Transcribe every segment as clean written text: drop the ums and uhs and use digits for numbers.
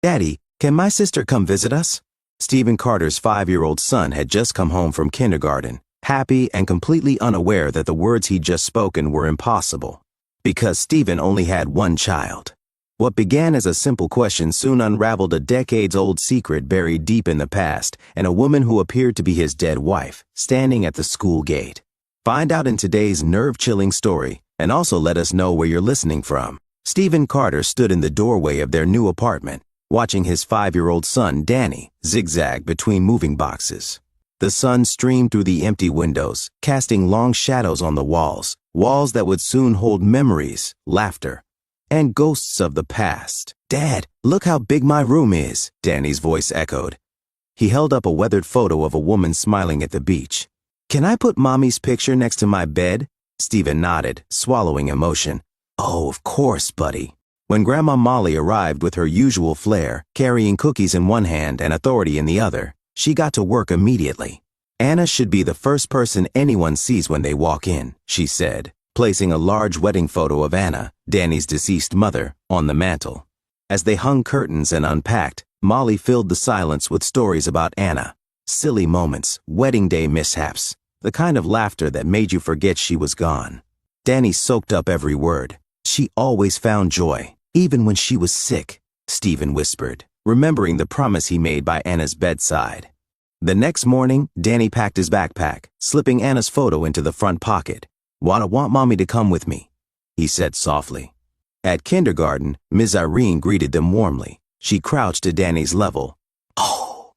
Daddy, can my sister come visit us? Stephen Carter's 5-year-old son had just come home from kindergarten, happy and completely unaware that the words he'd just spoken were impossible. Because Stephen only had one child. What began as a simple question soon unraveled a decades-old secret buried deep in the past, and a woman who appeared to be his dead wife, standing at the school gate. Find out in today's nerve-chilling story, and also let us know where you're listening from. Stephen Carter stood in the doorway of their new apartment, watching his 5-year-old son, Danny, zigzag between moving boxes. The sun streamed through the empty windows, casting long shadows on the walls that would soon hold memories, laughter, and ghosts of the past. Dad, look how big my room is, Danny's voice echoed. He held up a weathered photo of a woman smiling at the beach. Can I put Mommy's picture next to my bed? Stephen nodded, swallowing emotion. Oh, of course, buddy. When Grandma Molly arrived with her usual flair, carrying cookies in one hand and authority in the other, she got to work immediately. Anna should be the first person anyone sees when they walk in, she said, placing a large wedding photo of Anna, Danny's deceased mother, on the mantel. As they hung curtains and unpacked, Molly filled the silence with stories about Anna. Silly moments, wedding day mishaps, the kind of laughter that made you forget she was gone. Danny soaked up every word. She always found joy, even when she was sick, Stephen whispered, remembering the promise he made by Anna's bedside. The next morning, Danny packed his backpack, slipping Anna's photo into the front pocket. Want Mommy to come with me, he said softly. At kindergarten, Ms. Irene greeted them warmly. She crouched to Danny's level. Oh,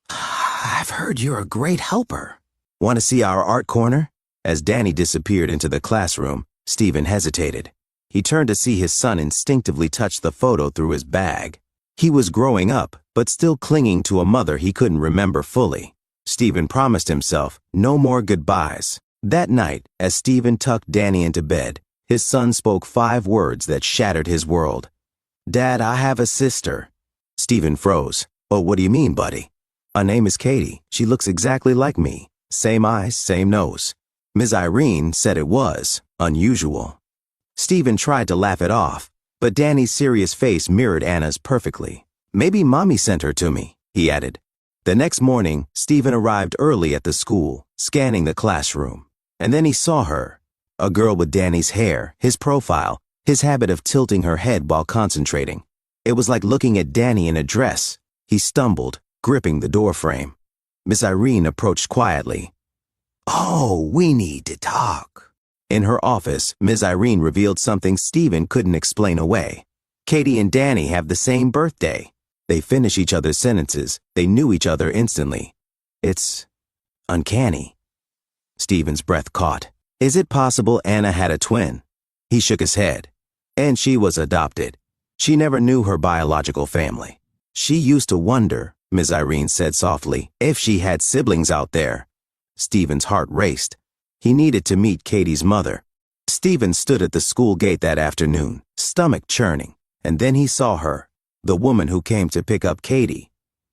I've heard you're a great helper. Want to see our art corner? As Danny disappeared into the classroom, Stephen hesitated. He turned to see his son instinctively touch the photo through his bag. He was growing up, but still clinging to a mother he couldn't remember fully. Stephen promised himself no more goodbyes. That night, as Stephen tucked Danny into bed, his son spoke 5 words that shattered his world. Dad, I have a sister. Stephen froze. Oh, what do you mean, buddy? Her name is Katie. She looks exactly like me. Same eyes, same nose. Ms. Irene said it was unusual. Stephen tried to laugh it off, but Danny's serious face mirrored Anna's perfectly. Maybe Mommy sent her to me, he added. The next morning, Stephen arrived early at the school, scanning the classroom. And then he saw her, a girl with Danny's hair, his profile, his habit of tilting her head while concentrating. It was like looking at Danny in a dress. He stumbled, gripping the doorframe. Miss Irene approached quietly. Oh, we need to talk. In her office, Ms. Irene revealed something Stephen couldn't explain away. Katie and Danny have the same birthday. They finish each other's sentences. They knew each other instantly. It's uncanny. Stephen's breath caught. Is it possible Anna had a twin? He shook his head. And she was adopted. She never knew her biological family. She used to wonder, Ms. Irene said softly, if she had siblings out there. Stephen's heart raced. He needed to meet Katie's mother. Stephen stood at the school gate that afternoon, stomach churning, and then he saw her. The woman who came to pick up Katie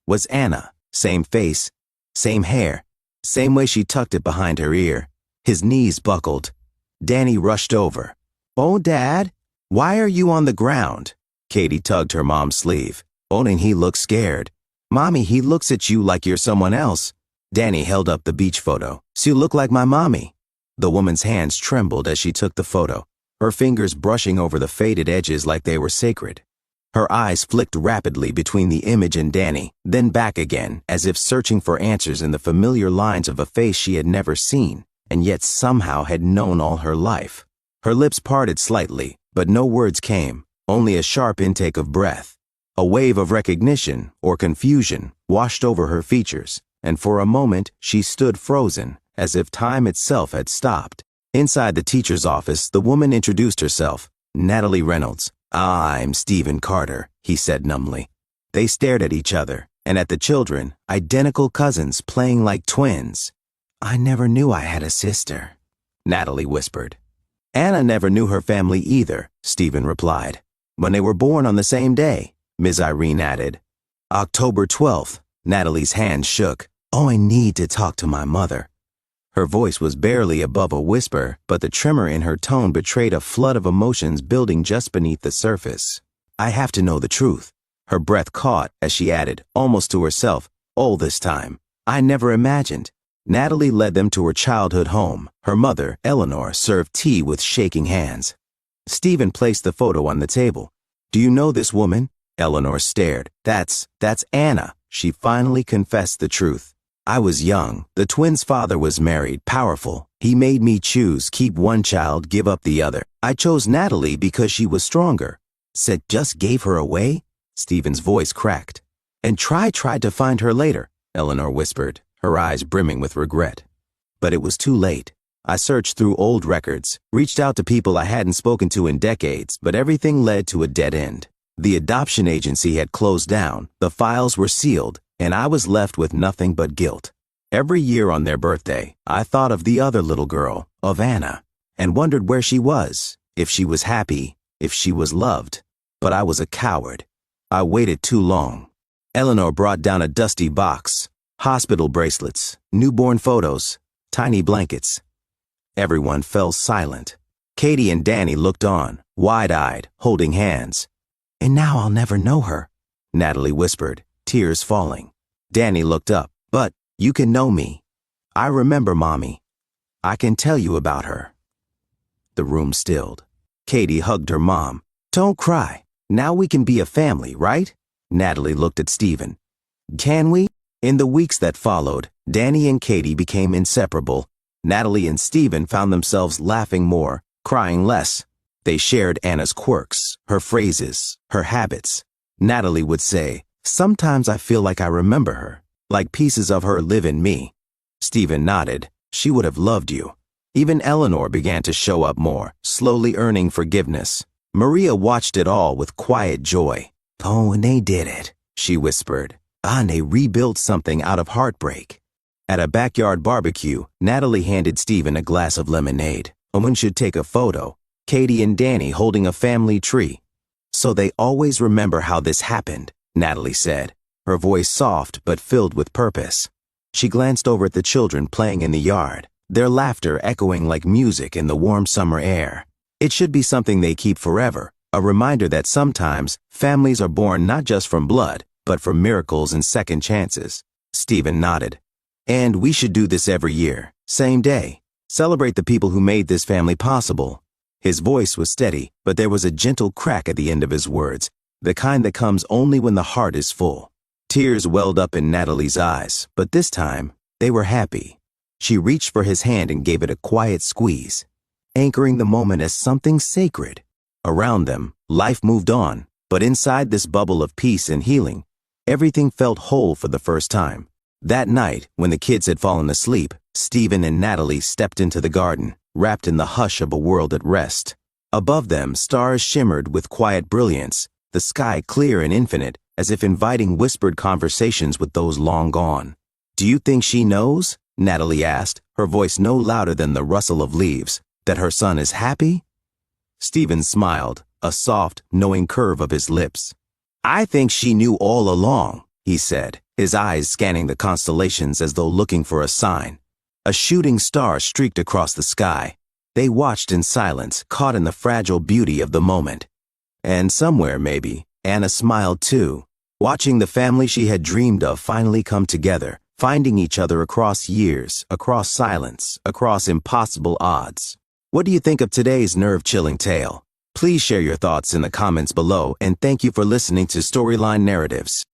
was Anna. Same face, same hair, same way she tucked it behind her ear. His knees buckled. Danny rushed over. Oh, Dad, why are you on the ground? Katie tugged her mom's sleeve. Oh, and he looked scared. Mommy, he looks at you like you're someone else. Danny held up the beach photo. So you look like my mommy. The woman's hands trembled as she took the photo, her fingers brushing over the faded edges like they were sacred. Her eyes flicked rapidly between the image and Danny, then back again, as if searching for answers in the familiar lines of a face she had never seen, and yet somehow had known all her life. Her lips parted slightly, but no words came, only a sharp intake of breath. A wave of recognition, or confusion, washed over her features, and for a moment she stood frozen, as if time itself had stopped. Inside the teacher's office, the woman introduced herself, Natalie Reynolds. I'm Stephen Carter, he said numbly. They stared at each other, and at the children, identical cousins playing like twins. I never knew I had a sister, Natalie whispered. Anna never knew her family either, Stephen replied. When they were born on the same day, Ms. Irene added. October 12th, Natalie's hand shook. Oh, I need to talk to my mother. Her voice was barely above a whisper, but the tremor in her tone betrayed a flood of emotions building just beneath the surface. I have to know the truth. Her breath caught as she added, almost to herself, all this time. I never imagined. Natalie led them to her childhood home. Her mother, Eleanor, served tea with shaking hands. Stephen placed the photo on the table. Do you know this woman? Eleanor stared. That's Anna. She finally confessed the truth. I was young. The twins' father was married, powerful. He made me choose, keep one child, give up the other. I chose Natalie because she was stronger. Said just gave her away? Stephen's voice cracked. And tried to find her later, Eleanor whispered, her eyes brimming with regret. But it was too late. I searched through old records, reached out to people I hadn't spoken to in decades, but everything led to a dead end. The adoption agency had closed down, the files were sealed, and I was left with nothing but guilt. Every year on their birthday, I thought of the other little girl, of Anna, and wondered where she was, if she was happy, if she was loved. But I was a coward. I waited too long. Eleanor brought down a dusty box, hospital bracelets, newborn photos, tiny blankets. Everyone fell silent. Katie and Danny looked on, wide-eyed, holding hands. And now I'll never know her, Natalie whispered, tears falling. Danny looked up. But you can know me. I remember Mommy. I can tell you about her. The room stilled. Katie hugged her mom. Don't cry. Now we can be a family, right? Natalie looked at Stephen. Can we? In the weeks that followed, Danny and Katie became inseparable. Natalie and Stephen found themselves laughing more, crying less. They shared Anna's quirks, her phrases, her habits. Natalie would say, sometimes I feel like I remember her, like pieces of her live in me. Stephen nodded. She would have loved you. Even Eleanor began to show up more, slowly earning forgiveness. Maria watched it all with quiet joy. Oh, and they did it, she whispered. And they rebuilt something out of heartbreak. At a backyard barbecue, Natalie handed Stephen a glass of lemonade. One should take a photo. Katie and Danny holding a family tree. So they always remember how this happened, Natalie said, her voice soft but filled with purpose. She glanced over at the children playing in the yard, their laughter echoing like music in the warm summer air. It should be something they keep forever, a reminder that sometimes families are born not just from blood, but from miracles and second chances. Stephen nodded. And we should do this every year, same day. Celebrate the people who made this family possible. His voice was steady, but there was a gentle crack at the end of his words, the kind that comes only when the heart is full. Tears welled up in Natalie's eyes, but this time, they were happy. She reached for his hand and gave it a quiet squeeze, anchoring the moment as something sacred. Around them, life moved on, but inside this bubble of peace and healing, everything felt whole for the first time. That night, when the kids had fallen asleep, Stephen and Natalie stepped into the garden, wrapped in the hush of a world at rest. Above them, stars shimmered with quiet brilliance, the sky clear and infinite, as if inviting whispered conversations with those long gone. Do you think she knows? Natalie asked, her voice no louder than the rustle of leaves, that her son is happy? Stephen smiled, a soft, knowing curve of his lips. I think she knew all along, he said, his eyes scanning the constellations as though looking for a sign. A shooting star streaked across the sky. They watched in silence, caught in the fragile beauty of the moment. And somewhere, maybe, Anna smiled too, watching the family she had dreamed of finally come together, finding each other across years, across silence, across impossible odds. What do you think of today's nerve-chilling tale? Please share your thoughts in the comments below, and thank you for listening to Storyline Narratives.